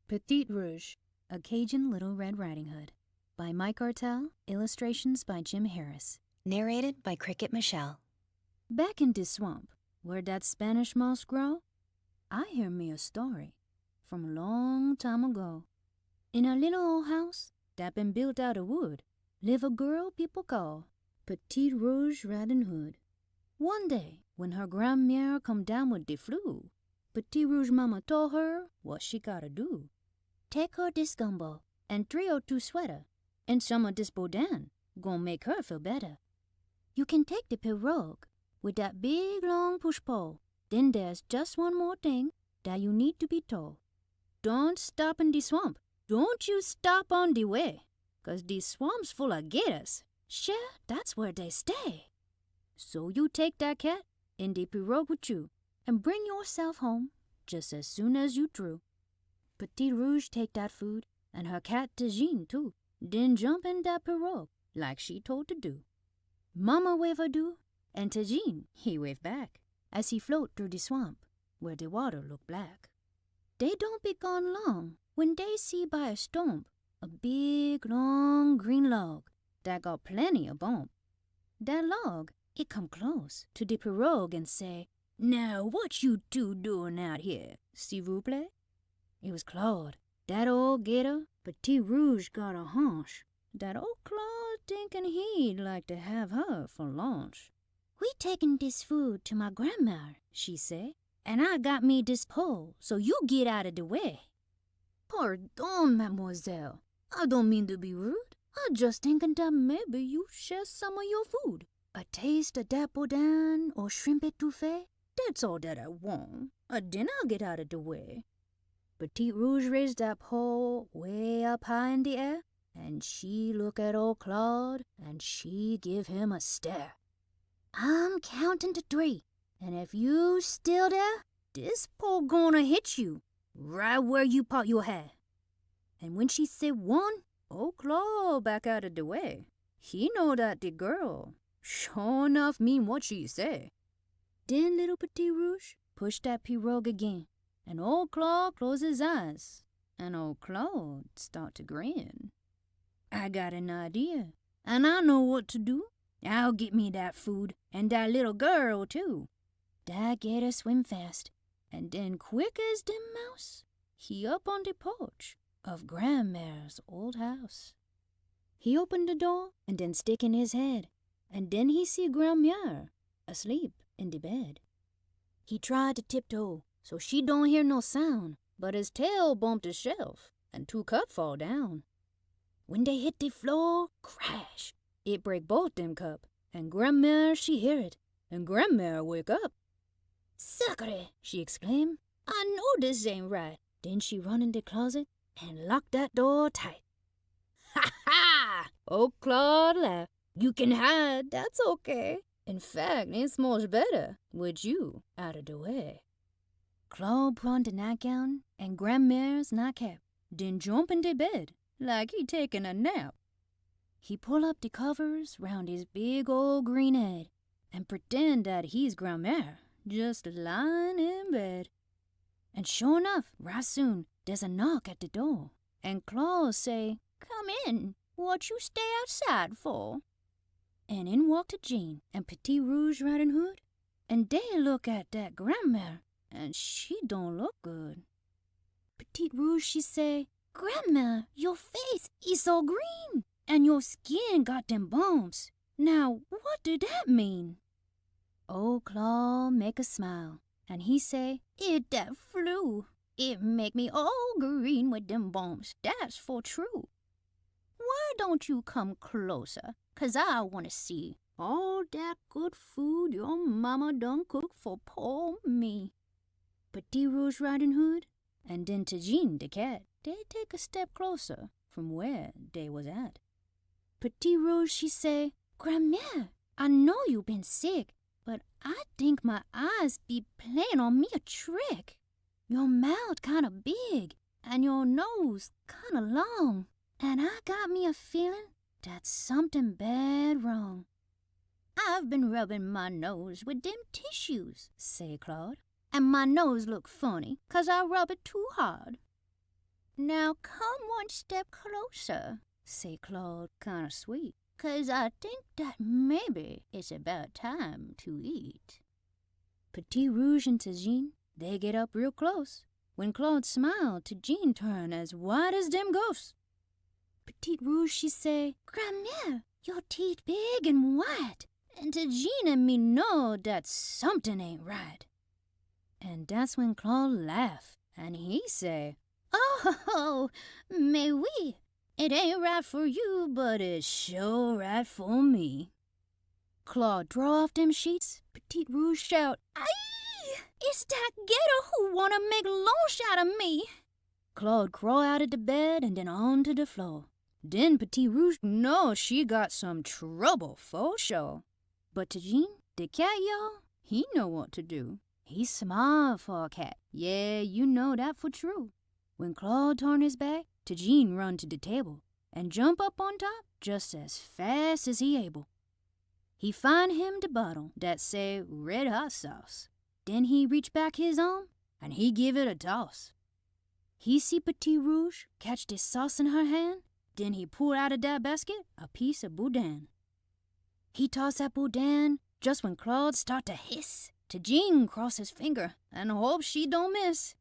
Petite Rouge, A Cajun Little Red Riding Hood, by Mike Artell, illustrations by Jim Harris. Narrated by Cricket Michelle. Back in the swamp, where that Spanish moss grow, I hear me a story from a long time ago. In a little old house that been built out of wood, live a girl people call Petite Rouge Riding Hood. One day, when her grandmère come down with the flu, Petite Rouge mama told her what she gotta do. Take her this gumbo and 3 or 2 sweater, and some of this boudin, gon' make her feel better. You can take the pirogue with that big long push pole. Then there's just one more thing that you need to be told. Don't stop in the swamp. Don't you stop on the way, 'cause the swamp's full of gators. Sure, that's where they stay. So you take that cat in the pirogue with you and bring yourself home just as soon as you through. Petite Rouge take that food and her cat Cajun too, then jump in that pirogue like she told to do. Mama wave adieu, and Cajun, he wave back as he float through the swamp where the water look black. They don't be gone long when they see by a stump a big long green log that got plenty of bump. That log, it come close to the pirogue and say, "Now what you two doing out here, s'il vous plaît?" It was Claude, that old gator. Petite Rouge got a hunch that old Claude thinking he'd like to have her for lunch. "We taking this food to my grandma," she say, "and I got me this pole, so you get out of the way." "Pardon, mademoiselle. I don't mean to be rude. I just thinking that maybe you share some of your food. A taste of that boudin or shrimp étouffée, that's all that I want. Then I'll get out of the way." Petite Rouge raised that pole way up high in the air, and she look at old Claude, and she give him a stare. "I'm counting to 3, and if you still there, this pole gonna hit you right where you part your hair." And when she said 1, old Claude back out of the way. He know that the girl sure enough mean what she say. Then little Petite Rouge pushed that pirogue again, and old Claude closed his eyes, and old Claude start to grin. "I got an idea, and I know what to do. I'll get me that food, and that little girl, too." That gator swim fast, and then quick as the mouse, he up on the porch of Grandma's old house. He opened the door, and then stick in his head, and then he see Grandma asleep in the bed. He tried to tiptoe, so she don't hear no sound, but his tail bumped the shelf, and 2 cups fall down. When they hit the floor, crash! It break both them cup, and Grandma, she hear it, and Grandma wake up. "Sacre!" she exclaim. "I know this ain't right." Then she run in the closet and lock that door tight. "Ha ha!" Old Claude laughed. "You can hide, that's okay. In fact, it's much better with you out of the way." Claude put on the nightgown and Grandma's nightcap, then jump in the bed like he taking a nap. He pull up the covers round his big old green head and pretend that he's Grandma just lying in bed. And sure enough, right soon, there's a knock at the door, and Claude say, "Come in. What you stay outside for?" And in walked Jean and Petite Rouge Riding Hood, and they look at that Grandma, and she don't look good. Petite Rouge, she say, "Grandma, your face is so green, and your skin got them bumps. Now, what did that mean?" Old Claude make a smile, and he say, "It that flu. It make me all green with them bumps, that's for true. Why don't you come closer, 'cause I want to see all that good food your mama done cook for poor me." Petite Rouge Riding Hood and then Cajun the cat, they take a step closer from where they was at. Petite Rouge, she say, "Grandma, I know you been sick, but I think my eyes be playing on me a trick. Your mouth kinda big, and your nose kinda long, and I got me a feeling that something bad wrong." "I've been rubbing my nose with them tissues," say Claude, "and my nose look funny 'cause I rub it too hard." Now come one step closer, say Claude kinda sweet, 'cause I think that maybe it's about time to eat. Petite Rouge and Cajun, they get up real close. When Claude smiled, Cajun turned as white as them ghosts. Petite Rouge, she say, "Grandmère, your teeth big and white." And Cajun and me know that something ain't right. And that's when Claude laugh, and he say, "Oh, mais oui, it ain't right for you, but it's sure right for me." Claude draw off them sheets. Petite Rouge shout, "Aye! It's that gator who wanna make lunch out of me." Claude crawl out of the bed and then onto the floor. Then Petite Rouge know she got some trouble for sure. But Cajun, the cat, y'all, he know what to do. He's smart for a cat. Yeah, you know that for true. When Claude turn his back, Cajun run to the table and jump up on top just as fast as he able. He find him the bottle that say red hot sauce. Then he reach back his arm and he give it a toss. He see Petite Rouge catch this sauce in her hand. Then he pull out of that basket a piece of boudin. He toss that boudin just when Claude start to hiss. Cajun cross his finger and hope she don't miss.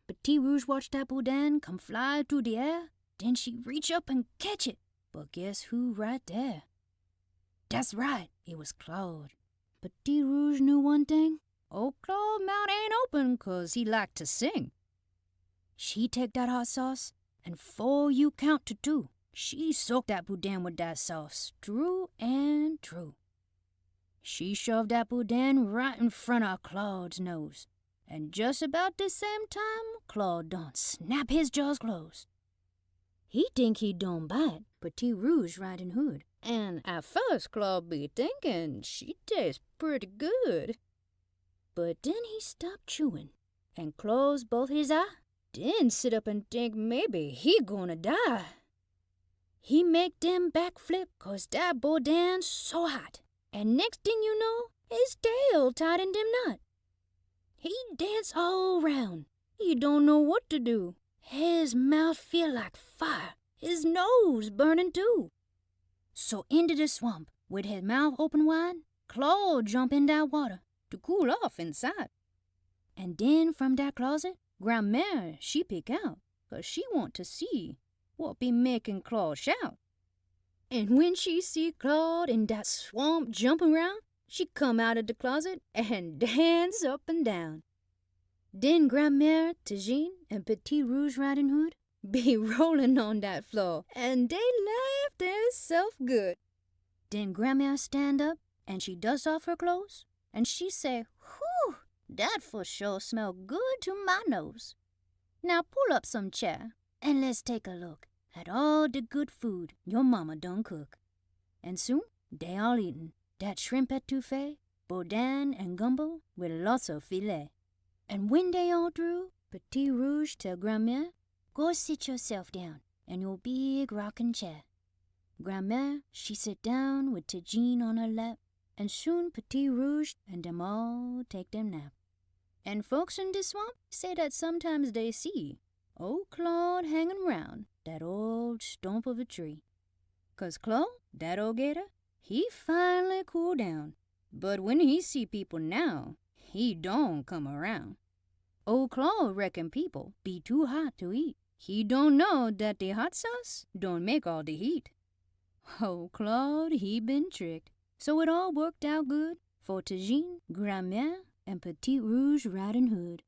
Petite Rouge watch that boudin come fly through the air. Then she reach up and catch it. But guess who right there? That's right, it was Claude. Petite Rouge knew one thing. Old Claude's mouth ain't open 'cause he liked to sing. She take that hot sauce, and 'fore you count to 2, she soaked that boudin with that sauce, through and through. She shoved that boudin right in front of Claude's nose. And just about the same time, Claude done snap his jaws closed. He think he done bite Petite Rouge right in hood. And at first Claude be thinking she tastes pretty good. But then he stopped chewing and closed both his eyes. Then sit up and think maybe he gonna die. He make them backflip 'cause that boudin's so hot. And next thing you know, his tail tied in them knot. He dance all round. He don't know what to do. His mouth feel like fire. His nose burning too. So into the swamp, with his mouth open wide, Claude jump in that water to cool off inside. And then from that closet, Grandmère, she peek out, 'cause she want to see what be making Claude shout. And when she see Claude in that swamp jumping around, she come out of the closet and dance up and down. Then Grandmère, Cajun, and Petite Rouge Riding Hood be rolling on that floor, and they laugh themselves good. Then Grandmère stand up, and she dust off her clothes, and she say, "Whew, that for sure smell good to my nose. Now pull up some chair, and let's take a look at all the good food your mama done cook." And soon, they all eatin' that shrimp etouffee, boudin, and gumbo with lots of filet. And when they all through, Petite Rouge tell Grandmère, "Go sit yourself down in your big rocking chair." Grandmère, she sit down with Cajun on her lap, and soon Petite Rouge and them all take them nap. And folks in the swamp say that sometimes they see old Claude hanging round that old stump of a tree. 'Cause Claude, that old gator, he finally cool down. But when he see people now, he don't come around. Old Claude reckon people be too hot to eat. He don't know that the hot sauce don't make all the heat. Old Claude, he been tricked. So it all worked out good for Cajun, Grandmère, and Petite Rouge Riding Hood.